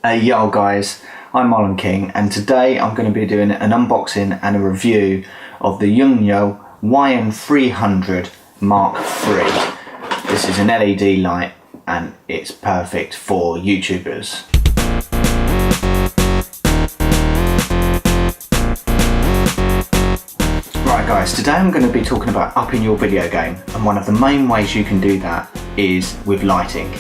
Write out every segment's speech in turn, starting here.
Yo guys, I'm Marlon King, and today I'm going to be doing an unboxing and a review of the Yongnuo YN300 Mark III. This is an LED light and it's perfect for YouTubers. Right guys, today I'm going to be talking about upping your video game, and one of the main ways you can do that is with lighting.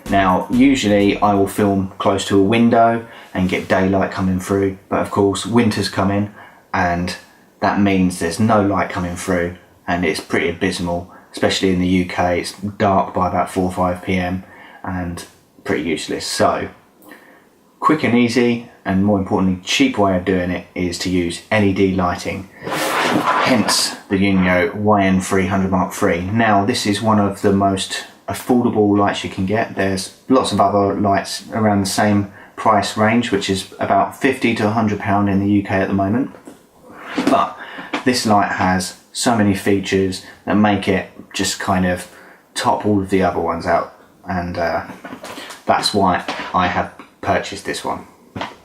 Now, usually I will film close to a window and get daylight coming through, but of course winter's coming and that means there's no light coming through and it's pretty abysmal, especially in the UK. It's dark by about 4 or 5 PM and pretty useless. So, quick and easy, and more importantly cheap way of doing it is to use LED lighting. Hence the Yongnuo YN300 Mark III. Now, this is one of the most affordable lights you can get. There's lots of other lights around the same price range, which is about £50 to £100 in the UK at the moment, but this light has so many features that make it just kind of top all of the other ones out, and that's why I have purchased this one.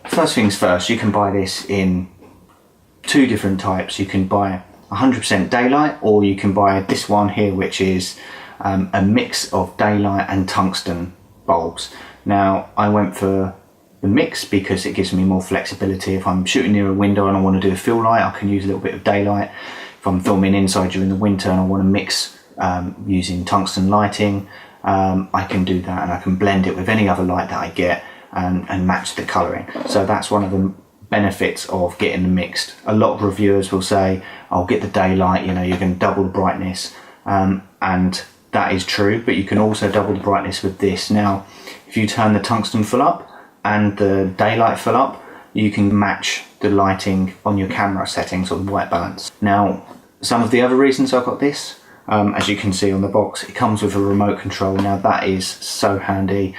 First things first, you can buy this in two different types. You can buy 100% daylight, or you can buy this one here, which is a mix of daylight and tungsten bulbs. Now, I went for the mix because it gives me more flexibility. If I'm shooting near a window and I want to do a fill light, I can use a little bit of daylight. If I'm filming inside during the winter and I want to mix using tungsten lighting, I can do that, and I can blend it with any other light that I get and match the colouring. So that's one of the benefits of getting them mixed. A lot of reviewers will say, I'll get the daylight, you know, you can double the brightness, and that is true, but you can also double the brightness with this. Now, if you turn the tungsten full up and the daylight full up, you can match the lighting on your camera settings or the white balance. Now, some of the other reasons I got this, as you can see on the box, it comes with a remote control. Now that is so handy.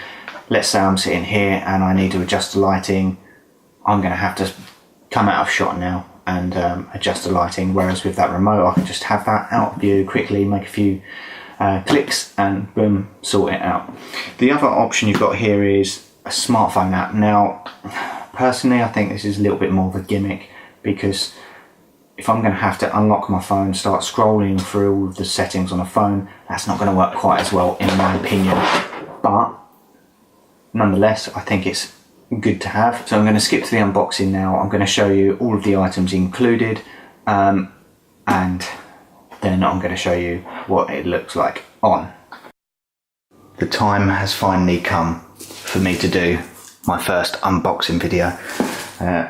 Let's say I'm sitting here and I need to adjust the lighting. I'm going to have to come out of shot now and adjust the lighting, whereas with that remote I can just have that out of view quickly, make a few clicks and boom, sort it out. The other option you've got here is a smartphone app. Now, personally I think this is a little bit more of a gimmick, because if I'm going to have to unlock my phone, start scrolling through all of the settings on a phone, that's not going to work quite as well in my opinion, but nonetheless I think it's good to have. So I'm going to skip to the unboxing now. I'm going to show you all of the items included, and then I'm going to show you what it looks like on. The time has finally come for me to do my first unboxing video.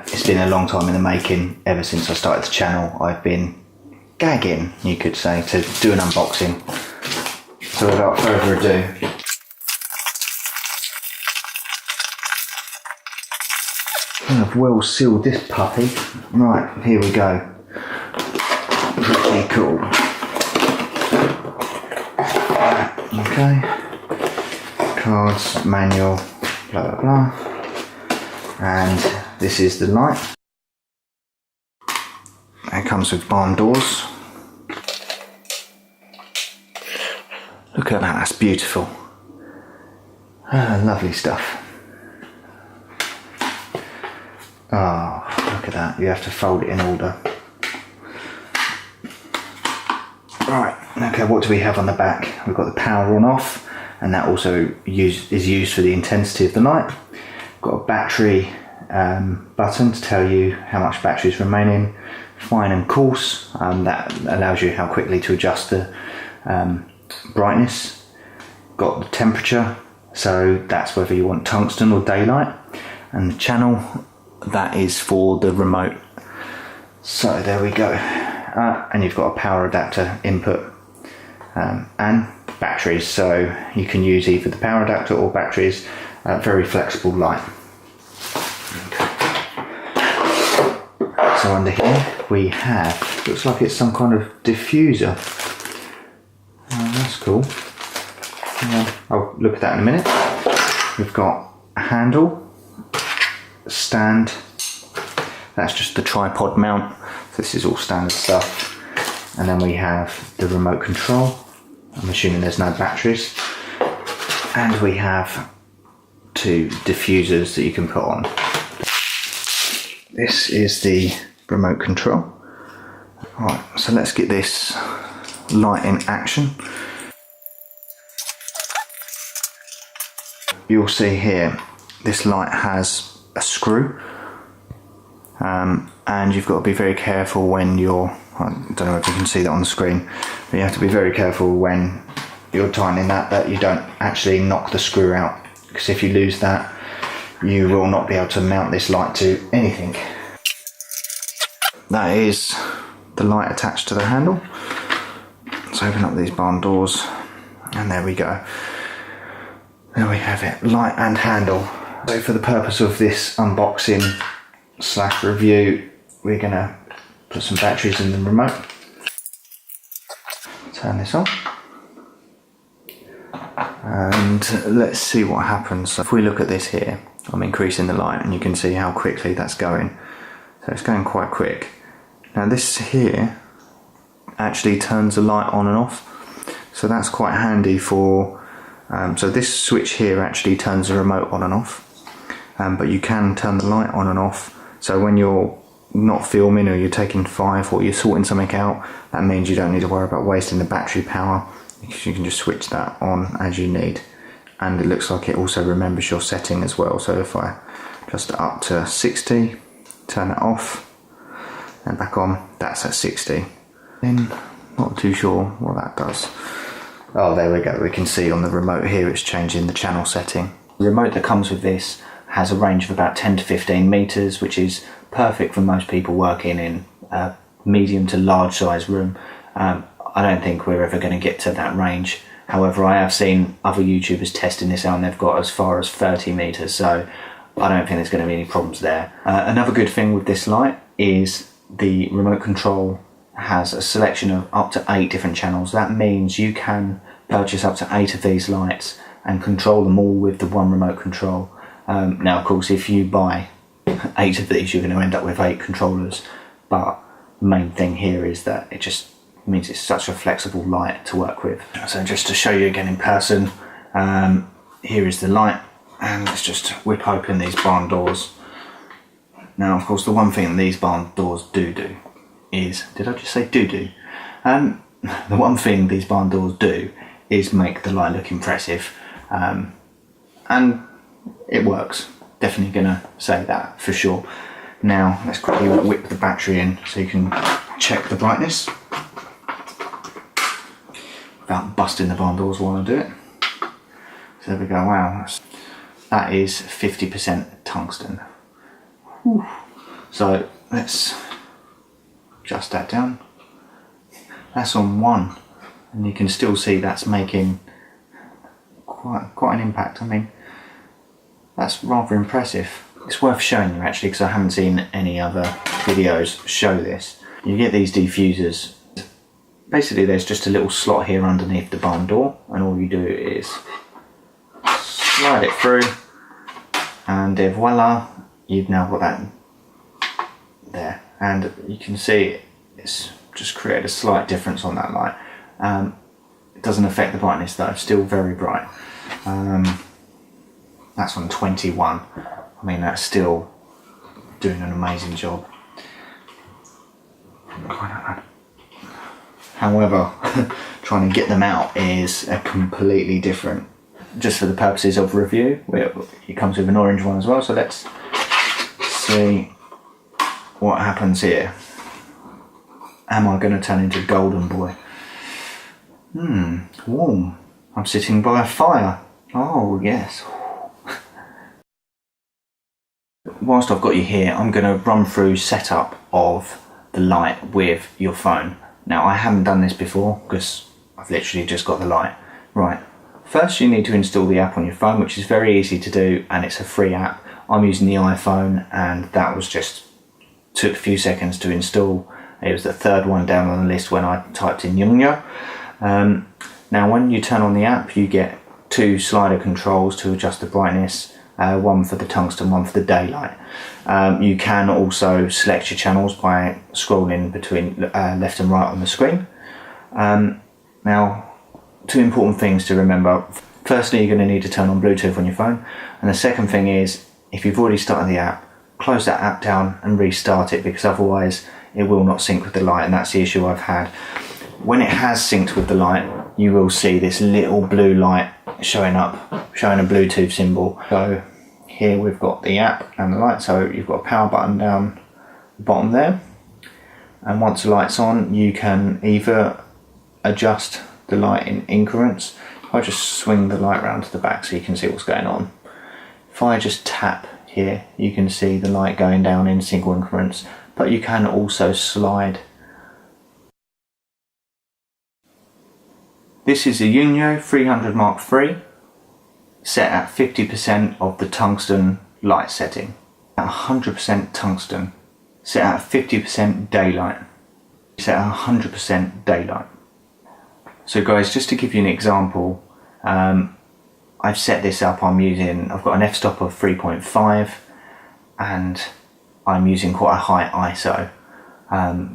It's been a long time in the making. Ever since I started the channel, I've been gagging, you could say, to do an unboxing. So without further ado, I've well sealed this puppy. Right, here we go. Pretty cool. Okay. Cards, manual, blah blah blah. And this is the light. It comes with barn doors. Look at that, that's beautiful. Lovely stuff. Oh, look at that, you have to fold it in order. Right, okay, what do we have on the back? We've got the power on off, and that also is used for the intensity of the light. Got a battery button to tell you how much battery is remaining, fine and coarse, that allows you how quickly to adjust the brightness. Got the temperature, so that's whether you want tungsten or daylight, and the channel, that is for the remote. So there we go. And you've got a power adapter input, and batteries, so you can use either the power adapter or batteries. Very flexible light. Okay. So under here we have, looks like it's some kind of diffuser. Oh, that's cool. I'll look at that in a minute. We've got a handle, a stand, that's just the tripod mount. This is all standard stuff. And then we have the remote control. I'm assuming there's no batteries. And we have two diffusers that you can put on. This is the remote control. Alright, so let's get this light in action. You'll see here, this light has a screw, and you've got to be very careful when you're, I don't know if you can see that on the screen, but you have to be very careful when you're tightening that you don't actually knock the screw out, because if you lose that, you will not be able to mount this light to anything. That is the light attached to the handle. Let's open up these barn doors, and there we go. There we have it, light and handle. So for the purpose of this unboxing / review, we're gonna put some batteries in the remote. Turn this on. And let's see what happens. So if we look at this here, I'm increasing the light and you can see how quickly that's going. So it's going quite quick. Now this here actually turns the light on and off. So that's quite handy for, so this switch here actually turns the remote on and off. But you can turn the light on and off. So when you're not filming or you're taking 5 or you're sorting something out, that means you don't need to worry about wasting the battery power, because you can just switch that on as you need. And it looks like it also remembers your setting as well. So if I adjust it up to 60, turn it off and back on, that's at 60. Then not too sure what that does. Oh, there we go, we can see on the remote here it's changing the channel setting. The remote that comes with this has a range of about 10 to 15 meters, which is perfect for most people working in a medium to large size room. I don't think we're ever going to get to that range. However, I have seen other YouTubers testing this out and they've got as far as 30 meters, so I don't think there's going to be any problems there. Another good thing with this light is the remote control has a selection of up to 8 different channels. That means you can purchase up to 8 of these lights and control them all with the one remote control. Now of course if you buy 8 of these you're going to end up with 8 controllers, but the main thing here is that it just means it's such a flexible light to work with. So just to show you again in person, here is the light, and let's just whip open these barn doors. Now of course the one thing these barn doors do is, did I just say do? The one thing these barn doors do is make the light look impressive, and it works. Definitely gonna say that for sure. Now let's quickly whip the battery in so you can check the brightness without busting the barn doors while I do it. So there we go, wow, that is 50% tungsten. Whew. So let's adjust that down. That's on 1, and you can still see that's making quite an impact. I mean, that's rather impressive. It's worth showing you actually, because I haven't seen any other videos show this. You get these diffusers. Basically there's just a little slot here underneath the barn door, and all you do is slide it through, and voila, you've now got that there. And you can see it's just created a slight difference on that light. It doesn't affect the brightness though, it's still very bright. That's on 21. I mean, that's still doing an amazing job. However, trying to get them out is a completely different, just for the purposes of review. It comes with an orange one as well, so let's see what happens here. Am I going to turn into Golden Boy? Warm. I'm sitting by a fire. Oh yes. Whilst I've got you here, I'm going to run through setup of the light with your phone. Now I haven't done this before because I've literally just got the light. Right, first you need to install the app on your phone, which is very easy to do, and it's a free app. I'm using the iPhone, and that was just took a few seconds to install. It was the third one down on the list when I typed in Yongnuo. Now when you turn on the app, you get 2 slider controls to adjust the brightness, one for the tungsten, one for the daylight. You can also select your channels by scrolling between left and right on the screen. Now, 2 important things to remember. Firstly, you're going to need to turn on Bluetooth on your phone, and the second thing is, if you've already started the app, close that app down and restart it, because otherwise it will not sync with the light, and that's the issue I've had. When it has synced with the light, you will see this little blue light showing up, showing a Bluetooth symbol. So here we've got the app and the light, so you've got a power button down the bottom there, and once the light's on, you can either adjust the light in increments. I'll just swing the light round to the back so you can see what's going on. If I just tap here, you can see the light going down in single increments, but you can also slide. This is a Yongnuo 300 Mark III, set at 50% of the tungsten light setting. At 100% tungsten, set at 50% daylight, set at 100% daylight. So guys, just to give you an example, I've set this up, I've got an f-stop of 3.5 and I'm using quite a high ISO.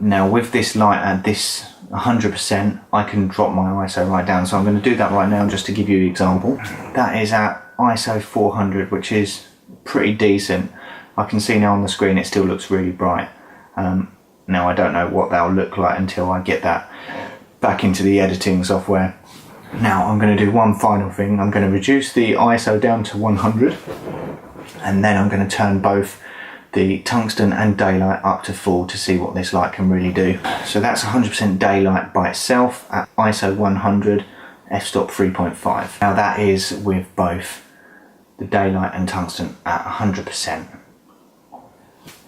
Now with this light at this 100%, I can drop my ISO right down, so I'm going to do that right now just to give you an example. That is at ISO 400, which is pretty decent. I can see now on the screen it still looks really bright. Now I don't know what that'll look like until I get that back into the editing software. Now I'm going to do one final thing. I'm going to reduce the ISO down to 100, and then I'm going to turn both the tungsten and daylight up to full to see what this light can really do. So that's 100% daylight by itself at ISO 100, f-stop 3.5. Now that is with both the daylight and tungsten at 100%.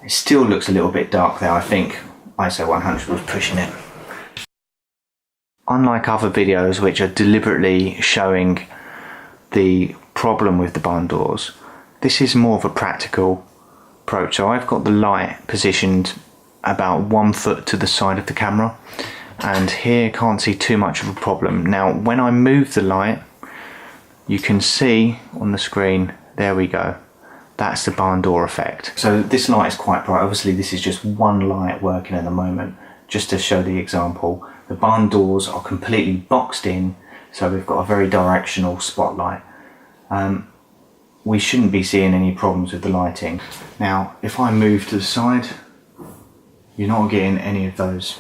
It still looks a little bit dark there. I think ISO 100 was pushing it. Unlike other videos which are deliberately showing the problem with the barn doors, this is more of a practical approach. So I've got the light positioned about 1 foot to the side of the camera, and here can't see too much of a problem. Now when I move the light, you can see on the screen, there we go, that's the barn door effect. So this light is quite bright. Obviously this is just one light working at the moment, just to show the example. The barn doors are completely boxed in, so we've got a very directional spotlight. We shouldn't be seeing any problems with the lighting. Now if I move to the side, you're not getting any of those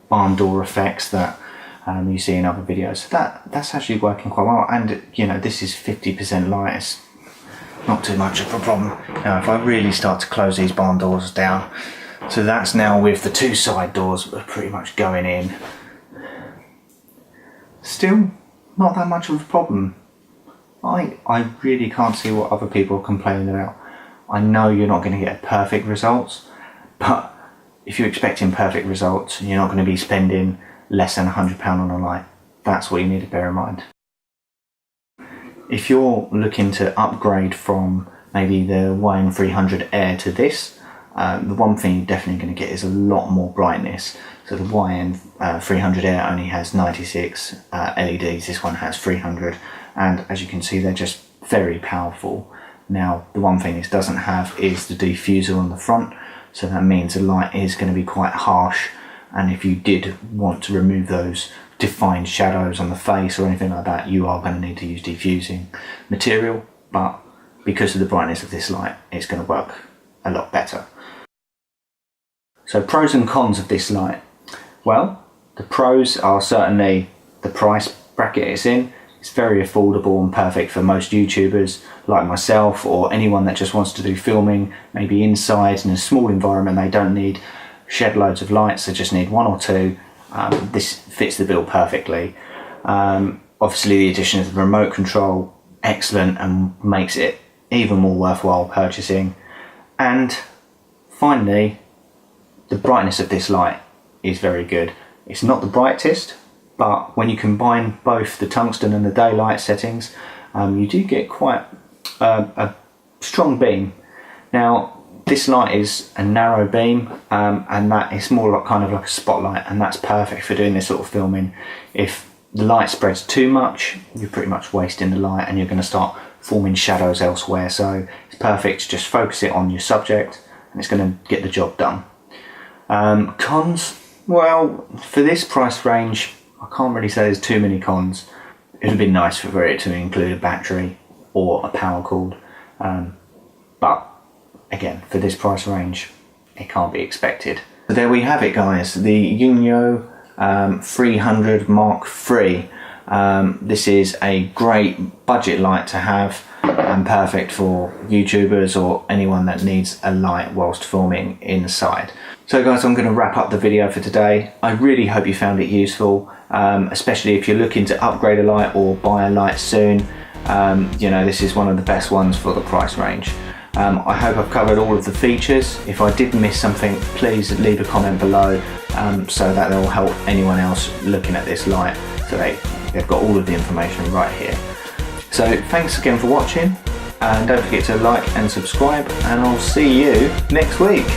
barn door effects that you see in other videos. So that's actually working quite well, and you know, this is 50% light, it's not too much of a problem. Now if I really start to close these barn doors down, so that's now with the two side doors pretty much going in. Still not that much of a problem. I really can't see what other people are complaining about. I know you're not going to get perfect results, but if you're expecting perfect results, you're not going to be spending less than £100 on a light. That's what you need to bear in mind. If you're looking to upgrade from maybe the YN300 Air to this, the one thing you're definitely going to get is a lot more brightness. So the YN300 Air only has 96 LEDs, this one has 300, and as you can see they're just very powerful. Now the one thing this doesn't have is the diffuser on the front, so that means the light is going to be quite harsh, and if you did want to remove those defined shadows on the face or anything like that, you are going to need to use diffusing material, but because of the brightness of this light, it's going to work a lot better. So pros and cons of this light. Well, the pros are certainly the price bracket it's in. It's very affordable and perfect for most YouTubers like myself, or anyone that just wants to do filming, maybe inside in a small environment. They don't need shed loads of lights, they just need one or two. This fits the bill perfectly. Obviously the addition of the remote control, excellent, and makes it even more worthwhile purchasing. And finally, the brightness of this light is very good. It's not the brightest, but when you combine both the tungsten and the daylight settings, you do get quite a strong beam. Now this light is a narrow beam, and that is more like kind of like a spotlight, and that's perfect for doing this sort of filming. If the light spreads too much, you're pretty much wasting the light and you're going to start forming shadows elsewhere. So it's perfect to just focus it on your subject and it's going to get the job done. Cons, well, for this price range I can't really say there's too many cons. It would have been nice for it to include a battery or a power cord, but again, for this price range, it can't be expected. So there we have it, guys, the Yongnuo 300 Mark III. This is a great budget light to have and perfect for YouTubers or anyone that needs a light whilst filming inside. So guys, I'm going to wrap up the video for today. I really hope you found it useful, especially if you're looking to upgrade a light or buy a light soon. You know, this is one of the best ones for the price range. I hope I've covered all of the features. If I did miss something, please leave a comment below so that will help anyone else looking at this light, so they've got all of the information right here. So thanks again for watching, and don't forget to like and subscribe, and I'll see you next week.